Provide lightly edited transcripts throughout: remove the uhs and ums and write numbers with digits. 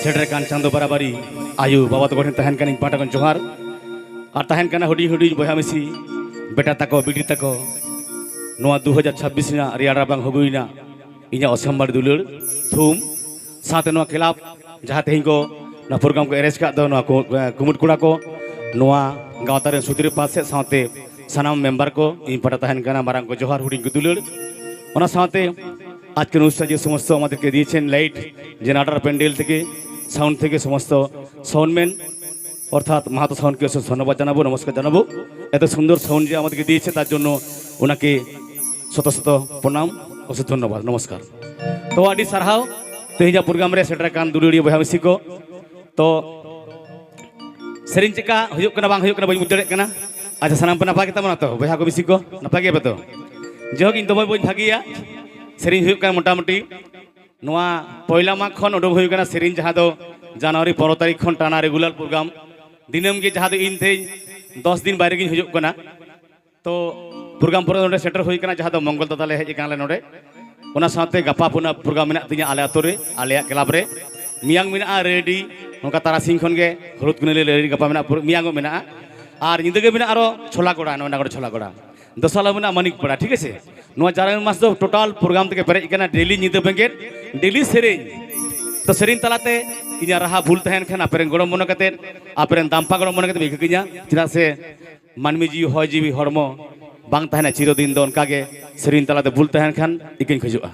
सेटरकान चांदो बराबरी आयु बाबा तक तहन कानी पाटा कन जोहार और तहन काना हुडी हुडी बहा मिसी बेटा तको बिटी तको नोआ 2026 ना रियाड़ा बांग हगुइना इना असम्बार दुलुर थुम साथे नोआ क्लब जहां तेहिं को ना प्रोग्राम को एरेंज का दो नोआ कुमुट कुड़ा को नोआ गावता रे सुधीर पासे साथे सनाम मेंबर को इन पाटा तहन काना मारांग को जोहार हुडी को दुलुर ओना साथे आज के अनुष्ठान जो समस्त আমাদেরকে দিয়েছেন লাইট জেনারেটর প্যান্ডেল থেকে সাউন্ড থেকে সমস্ত সাউন্ডম্যান অর্থাৎ মাহাতো সাউন্ডকে ধন্যবাদ জানাবো নমস্কার জানাবো এত সুন্দর সাউন্ড যে আমাদেরকে দিয়েছে তার জন্য ওনাকে শত শত প্রণাম অশেষ ধন্যবাদ নমস্কার তো আদি সারহাও তেহিজা প্রোগ্রাম রে সেটার কান দুলুড়ি বহা মিসি को তো সেরিন চিকা হুᱭᱩᱜ ᱠᱟᱱᱟ ᱵᱟᱝ ᱦᱩᱭᱩᱜ ᱠᱟᱱᱟ ᱵᱟᱹᱧ ᱵᱩᱡᱽ ᱫᱟᱲᱮᱭᱟᱜ ᱠᱟᱱᱟ ᱟᱪᱪᱷᱟ ᱥᱟᱱᱟᱢ ᱯᱮ ᱱᱟᱯᱟᱭ ᱜᱮ ᱛᱟᱵᱚᱱᱟ ᱛᱚ ᱵᱚᱭᱦᱟ ᱠᱚ ᱢᱤᱥᱤ ᱠᱚ ᱱᱟᱯᱟᱭ ᱜᱮᱭᱟ ᱯᱮ ᱛᱚ ᱡᱮᱦᱳᱠ ᱤᱧ ᱫᱚᱢᱮ ᱵᱟᱹᱧ ᱵᱷᱟᱜᱤᱭᱟ सेरिन हुई का मोटामुटी नोआ पहला माघ खन उडुक हुई का सेरिन जहाँ दो जनवरी 15 तारीख खन टाना रेगुलर प्रोग्राम दिनम के जहाँ दो इन थे 10 दिन बाहर की हुई कना तो प्रोग्राम पर नोडे सेटर हुई कना जहाँ दो मंगल दादा ले हेज काले नोडे ओना साथे गपा पुना प्रोग्राम मेना तिया आले आतो रे आले क्लब रे मियांग मेना रेडी नोका तारासिंग खन के हरुद कुने ले रेडी गपा मेना मियांग मेना और निंदे के मेना आरो छोला गोड़ा नोना गोड़ा छोला गोड़ा दसाला मेना मानिक पड़ा ठीक है नोआ जारान मास दो टोटल प्रोग्राम तक पेरेज कना डेली निंदे बेंगेट डेली सेरेन तो सेरेन तलाते इना रहा भूल तहन खान आपेरेन गड़म मन कते आपेरेन दामपा गड़म मन कते बेखकिया चिदा से मानमी जीव हय जीवी हरमो बांग तहना चिरदिन दो उनका के सेरेन तलाते भूल तहन खान इकिन खजुआ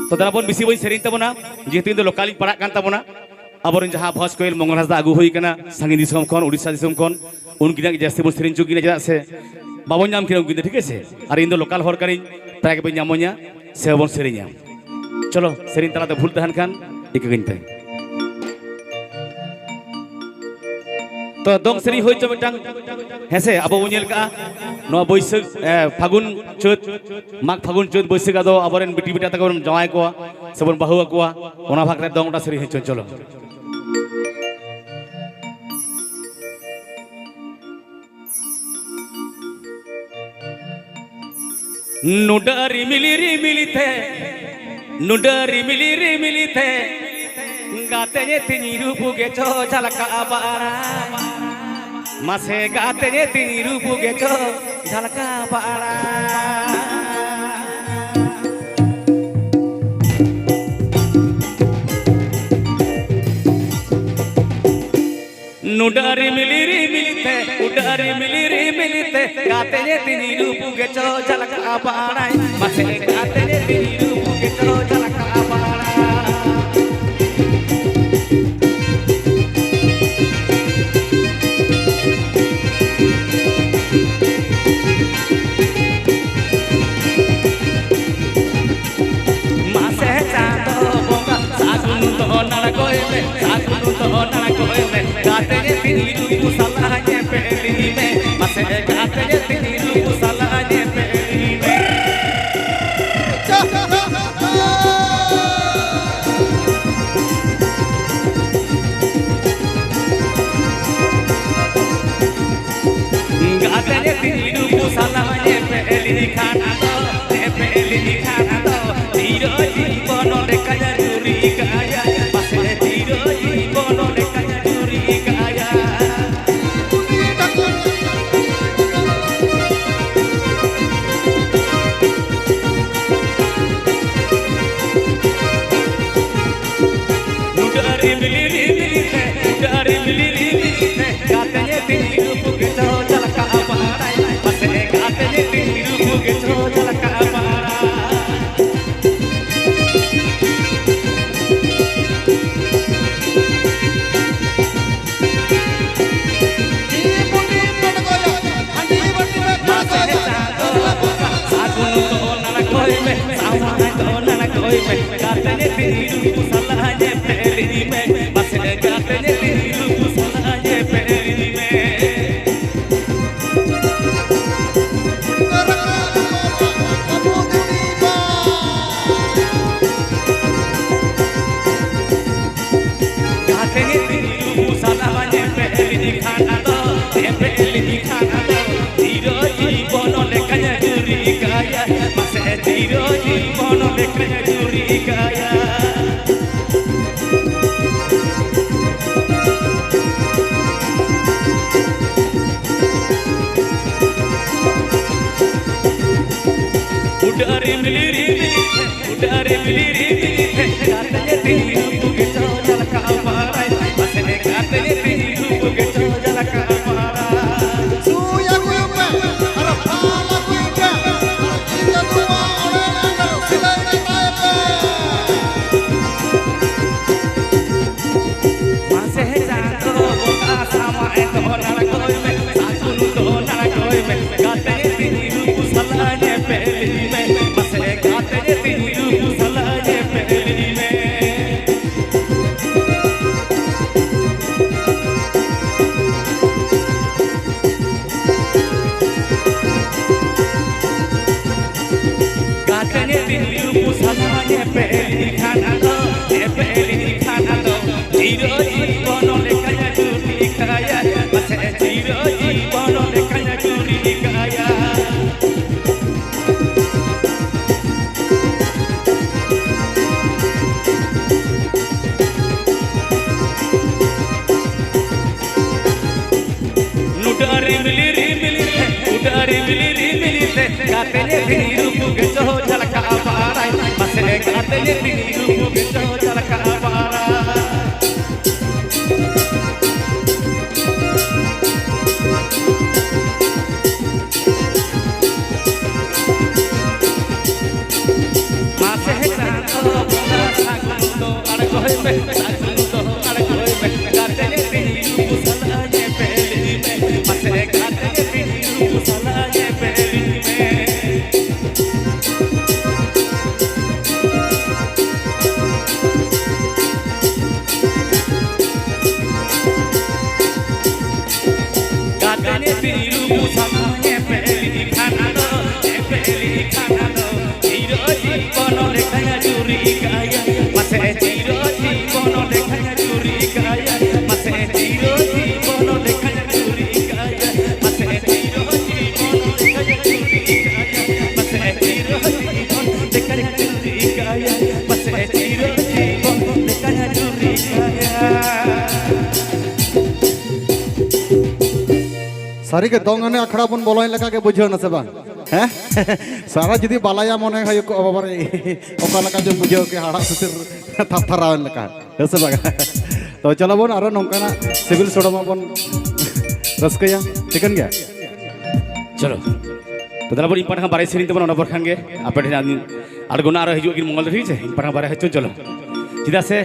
तो दराबन बिसी बई सेरेन तबना जेतु इन दो लोकाली पड़ा कान तबना आबरन जहां भस कोइल मंगल हासदा आगु हुई कना सांगी दिसम खन उड़ीसा दिसम खन उनकिना जास्ती बन सेरेन चुकिना जदा से बाबन नाम किन उनकिन ठीक है और इन दो लोकल हर करिन प्राय के नामोनिया से बन सेरेनिया चलो सेरेन तलाते भूल तहन खान इकिन पे तो दंग सेरी होय तो मिटांग हेसे अब उनेल का नो बैसाख फागुन चैत माघ फागुन चैत बैसाख आदो आबरेन बिटी बिटा तक जवाय को सबन बाहु को ओना भाग रे दंगटा सेरी होय चलो नुडरी मिली थे नुडरी मिली थे गाते ने तिनी रूपु के चो झलका बारा मासे गाते ने तिनी रूपु के चो झलका बारा नुडरी मिली थे उडरी मिली थे गाते ने तिनी रूपु के चो झलका बारा मासे गाते ने तिनी रूपु के चो झलका बारा गाते ने तिनी रूपु सलाहे पेली में मसे गाते ने तिनी रूपु सलाहे पेली में गाते ने तिनी रूपु सलाहे पेली खाना दो पेली खाना दो जीरो जीवन ले कजरूरी गाया मसे जीरो जीवन ले गाते ने तिनी रूपु सलाहे पेली में बस गाते ने तिनी रूपु सलाहे पेली में गाते ने तिनी रूपु सलाहे पेली खाना दो पेली खाना दो जीरो जीवन ले कजरूरी गाया बस जीरो जीवन ले कजरूरी गाया मिली रे उड़ा रे मिली रे गाते तेरी रूप के चौजल का मारा बसने गाते तेरी रूप के चौजल का मारा सुया गुया अरे फाला गुया जिंदा दुआ ओरे ना सिलाई ताए मासे जातो बोका सामाए तो ना कोई में सासुन तो ना कोई में गाते तेरी रूप सलाने पहली में बसने गाते तेरी रूप सलाने पहली में पहली खाना दो जीरो जीवन लेखा चूरी खाया बसे जीरो जीवन लेखा चूरी खाया नुटारी मिली रे मिली उटारी मिली रे मिली गाते तेरी रूप के चौजल का मारा बसे गाते तेरी रूप के चौजल का मारा मासे जातो बोला सागुन तो अड़कोय में सागुन तो अड़कोय में गाते तेरी रूप सलाए पहली में मासे गाते तेरी रूप सलाए पहली में गाते तेरी रूप सलाए पहली खाना दो जीरो जीवन लेखा चूरी खाया मसे जीरो जीवन लेखा चूरी खाया मसे जीरो जीवन लेखा चूरी खाया मसे जीरो जीवन लेखा चूरी खाया मसे जीरो जीवन लेखा चूरी खाया मसे जीरो जीवन लेखा चूरी खाया सारी के दोंगने अखड़ा बन बोलोय लगा के बुझो न से बा हैं सारा जदी बालाया मने है को बाबा रे ओका लगा जो बुझो के हाड़ा सुसिर थरथरावन लगा ऐसे बगा तो चलो बोन आरो नंकाना सिविल सोडमा बोन रसकया चिकन गया चलो तो दला बड़ी पठा बारे सेरिन तबन नबर खांगे आपे आड़गोना आरो हिजु कि मंगल ठीक है इन पठा बारे हचो चलो चिदा से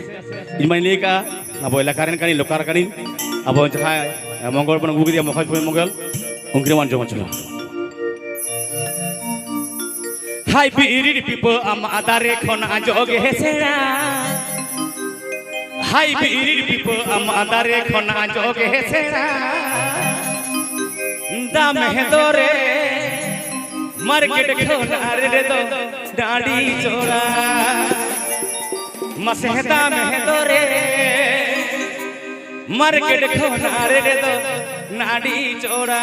इमाइले का अब इलाकारन कानी लोकार कानी अब जहा मंगल बन गुगि दिया मखज मंगल उंग्रिमान जमा चलो हाय बीरी पिपो अमादारे खना जोगे सेरा हाय बीरी पिपो अमादारे खना जोगे सेरा दाम है दोरे मार्केट खोना रे दो दाढ़ी चोरा मसहदा में दोरे मार्केट खोना रे दो नाड़ी चोरा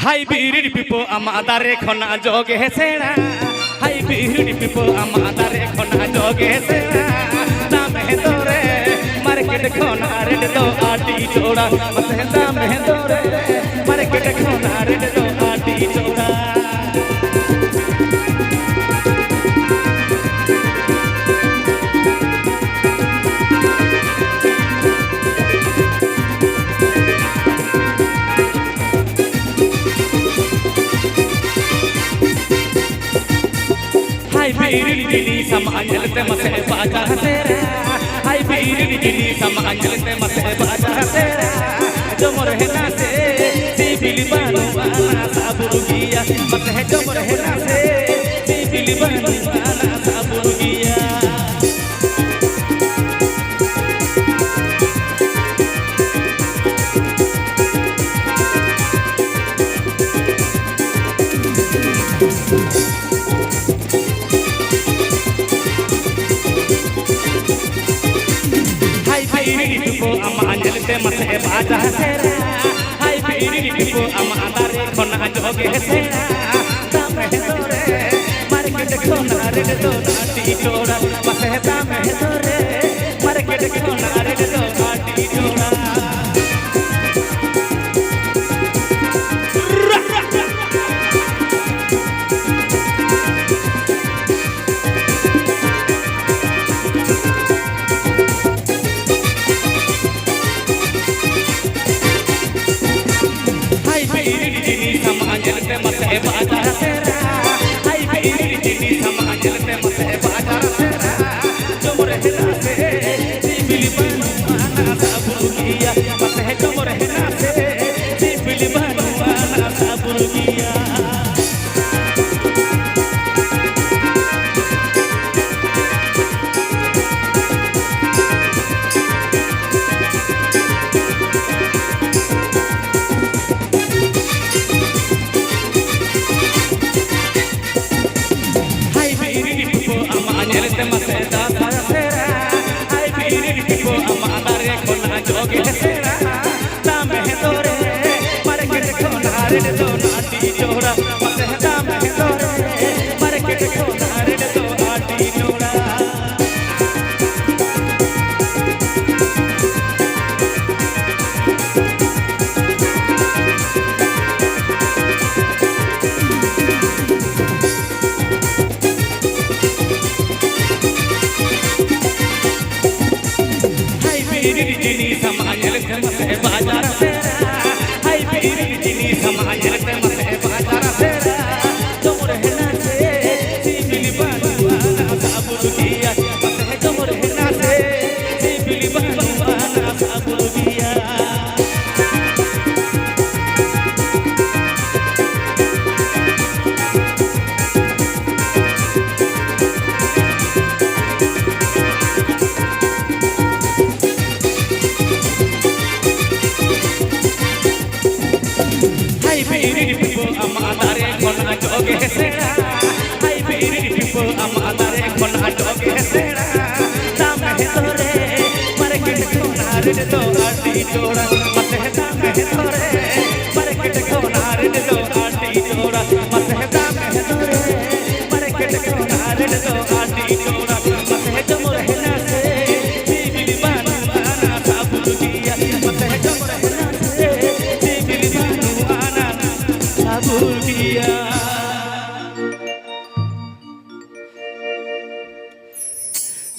हाय बीरी पिपो अमादारे खना जोगे सेरा हाय बीरी पिपो अमादारे खना जोगे सेरा दाम है दोरे मार्केट खोना रे दो आटी चोरा मसहदा में दोरे मार्केट खोना रे दो आटी चोरा हाय बीरी दिली समांजल ते मसे बाजा तेरा हाय बीरी दिली समांजल ते मसे बाजा तेरा जो मोर है ना से दिली बानु वाला साबुगिया मसे जो मोर है ना से दिली बानु वाला साबुगिया बीरी पिपो अमांजल ते मसे बाजा तेरा हाय बीरी पिपो अमादारे खना जोगे सेरा दाम है दोरे मार्केट खोना रे दो नाटी चोरा मसे दाम है दोरे मार्केट खोना रे दो नाटी चोरा बाजार तेरा हाय मेरी जिनी समाज चलते मत है बाजार तेरा तुम रहना से बिली बनवाना साबुर किया मत है तुम रहना से बिली बनवाना साबुर किया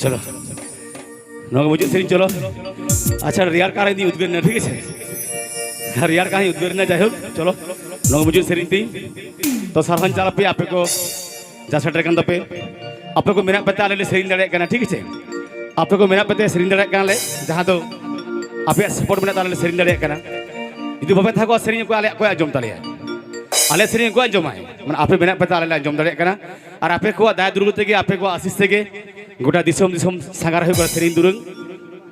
चलो नोग मुझे सेरिंग चलो अच्छा रियार का दी उद्गर न ठीक है रियार का ही उद्गर न जाए चलो नोग मुझे सेरिंग ती तो सरहन चला पे आपे को जा सटर कन दपे आपे को मेना पता ले सेरिंग दड़े कना ठीक है आपे को मेना पते सेरिंग दड़े कना ले जहां तो आपे सपोर्ट मेना ताले सेरिंग दड़े कना इदु बाबे था को सेरिंग को आले को आजम ताले आले सेरिंग को आजम है माने आपे मेना पता आले आजम दड़े कना और आपे को दाय दुर्ग तेगे आपे को आशीष तेगे गोटा दिसम दिसम सांगार हो सेरिंग दुरुंग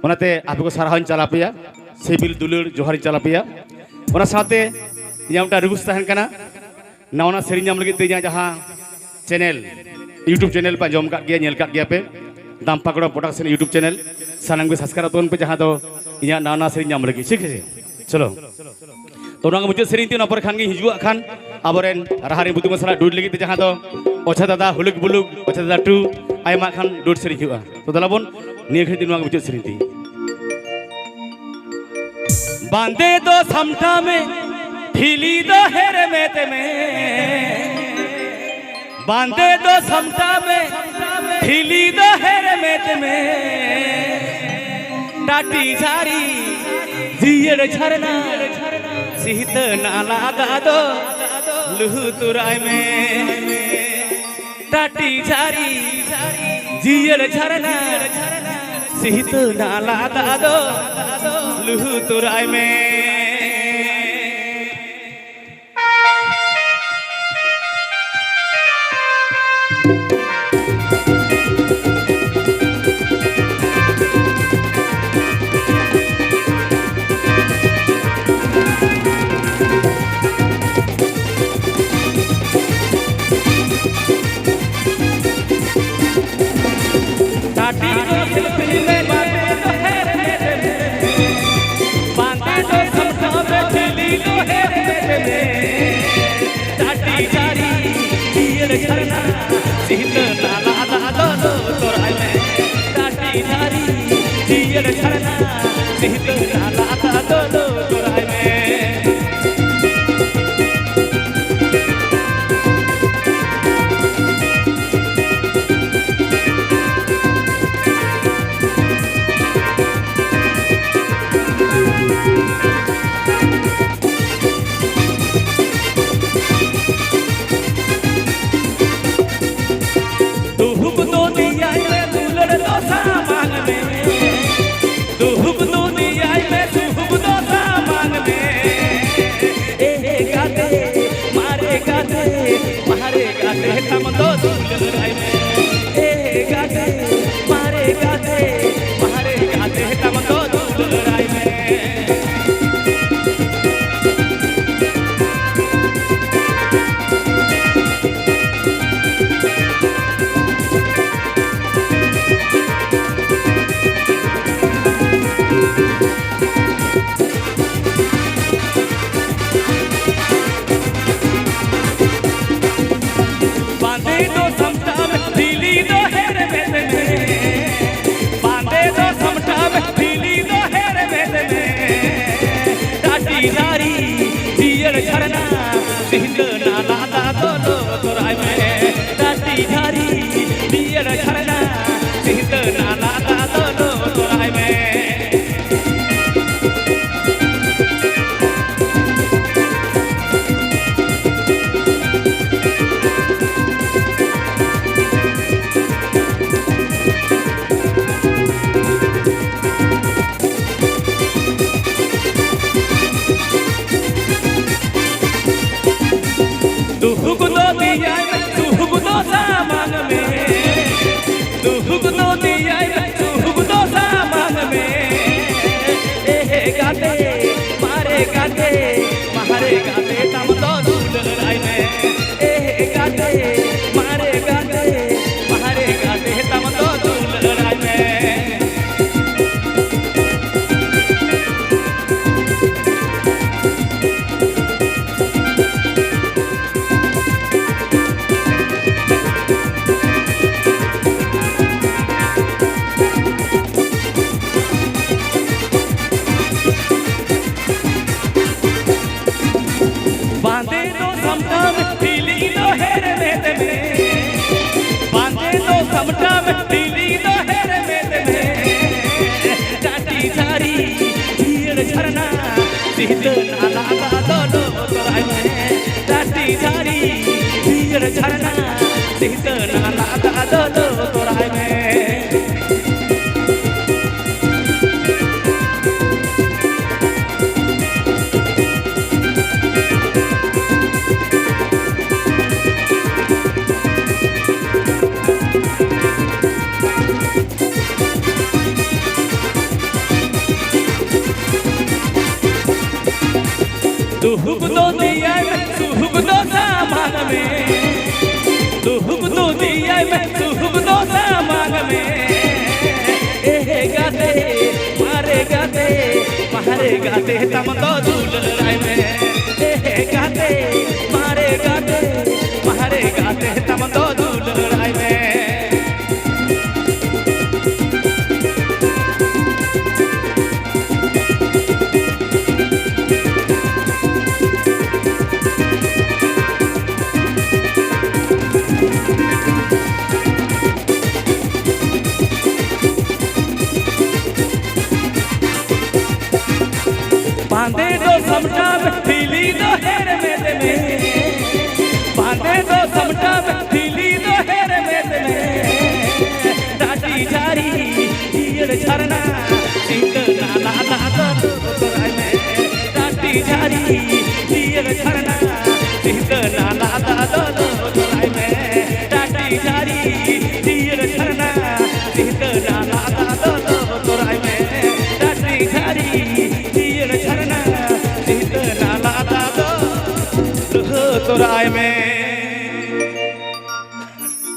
ओनाते आपे को साराहन चला पेया सेबिल दुलुर जोहार चला पेया ओना साथे इयामटा रिगुस तहन कना नावना सेरिंग नाम लगी ते जहां चैनल यूट्यूब चैनल पे जम का गया नेल का गया पे दाम पकड़ो प्रोडक्शन यूट्यूब चैनल सानम को सब्सक्राइब तोन पे जहां तो इया नावना सेरिंग नाम लगी ठीक है चलो तो ना मुझे सेरिंग तीन ऊपर खान के हिजुआ खान आबरेन राहारी बुतु मसला डुड लगी ते जहां तो ओछा दादा हुलुक बुलुक ओछा दादा टू आयमा खान डुड सेरिंग हुआ तो दलाबन निया खरी दिन मुझे सेरिंग ती बांधे दो समटा में ढीली दो हेरे में ते में बांधे दो समटा में ढीली दो हेरे में ते में टाटी झारी जियर झरना सीत नाला दादो लुहु तुराय में टाटी झारी जियर झरना सीत नाला दादो लुहु तुराय में मारे गाते तम तो दुलराय में ए गाते मारे गाते तम तो दुलराय में झरना सिंह नाला दा दोलो तोराय में टाटी झारी दियर झरना सिंह नाला दा दोलो तोराय में मारे गाते तम तो दुलराय में ए गाते मारे गाते तम तो दुलराय में बांधे दो समटा में ढीली दो हेर में बांधे दो समटा में ढीली दो हेर में टाटी झारी दियर झरना सिंह नाला दा दोलो तोराय में टाटी झारी दियर झरना सिंह नाला दा दोलो तोराय में दुहुक दो दिया में सुहुक दो सामान में दुहुक दो दिया में सुहुक दो सामान में ए गाते मारे गाते तम तो दुलराय में ए गाते मारे गाते तम तो दुलराय में बांधे दो समटा में ढीली दो हेर में बांधे दो समटा में ढीली दो हेर में टाटी झारी दियर झरना सिंह नाला दा दोलो तोराय में टाटी झारी दियर झरना सिंह नाला दा दोलो तोराय में टाटी झारी